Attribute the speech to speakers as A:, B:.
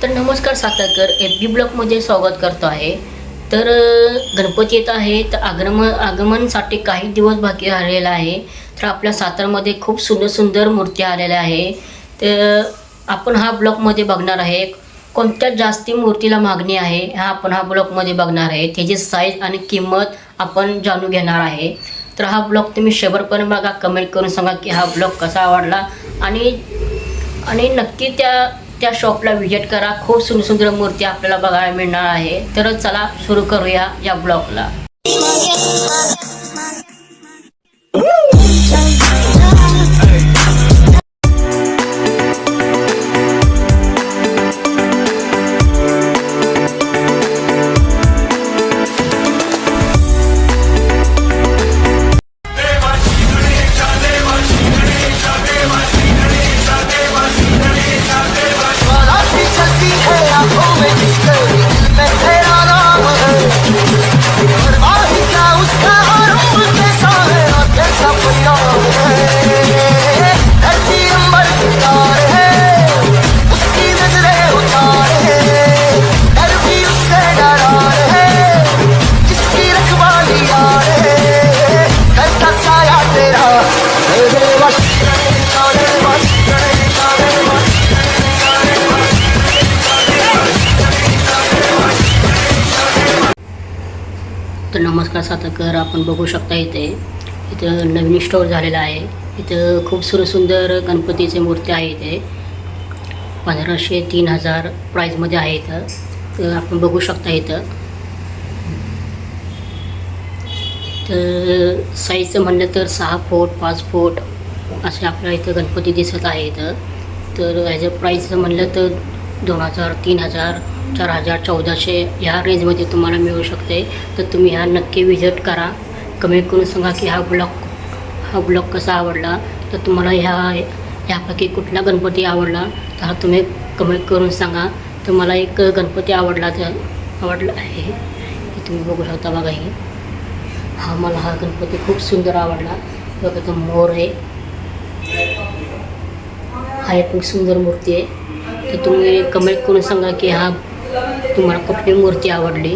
A: तर नमस्कार सातारकर FB ब्लॉगमध्ये स्वागत करतो आहे. तर गणपती येत आहे, तर आगमनसाठी काही दिवस बाकी राहिलेला आहे. तर आपल्या सातारमध्ये खूप सुंदर सुंदर मूर्त्या आलेल्या आहे. तर आपण हा ब्लॉगमध्ये बघणार आहे कोणत्या जास्ती मूर्तीला मागणी आहे, आपण हा ब्लॉगमध्ये बघणार आहे. त्याची साईज आणि किंमत आपण जाणून घेणार आहे. तर हा ब्लॉग तुम्ही शेवटपर्यंत बघा, कमेंट करून सांगा की हा ब्लॉग कसा आवडला आणि नक्की त्या शॉपला व्हिजिट करा. खूप सुंदर सुंदर मूर्ती आपल्याला बघायला मिळणार आहे. तर चला सुरू करूया या ब्लॉगला. तर नमस्कार सातारकर, आपण बघू शकता इथं नवीन स्टोर झालेला आहे. इथं खूप सुंदर गणपतीचे मूर्ती आहे. इथे 1500 3000 प्राईजमध्ये आहे इथं. तर आपण बघू शकता इथं. तर साईजचं म्हणलं तर 6 फूट 5 फूट असे आपल्याला इथं गणपती दिसत आहे इथं. तर ह्याचं प्राईजचं म्हणलं तर 2000 3000 4000 1400 ह्या रेंजमध्ये तुम्हाला मिळू शकते. तर तुम्ही ह्या नक्की विजिट करा. कमेंट करून सांगा की हा ब्लॉग कसा आवडला. तर तुम्हाला ह्यापैकी कुठला गणपती आवडला तर तुम्ही कमेंट करून सांगा. तर मला एक गणपती आवडला आहे, हे तुम्ही बघू शकता. बघा मला हा गणपती खूप सुंदर आवडला. बघा तो मोर आहे, हा एक सुंदर मूर्ती आहे. तर तुम्ही कमेंट करून सांगा की तुम्हाला कुठली मूर्ती आवडली.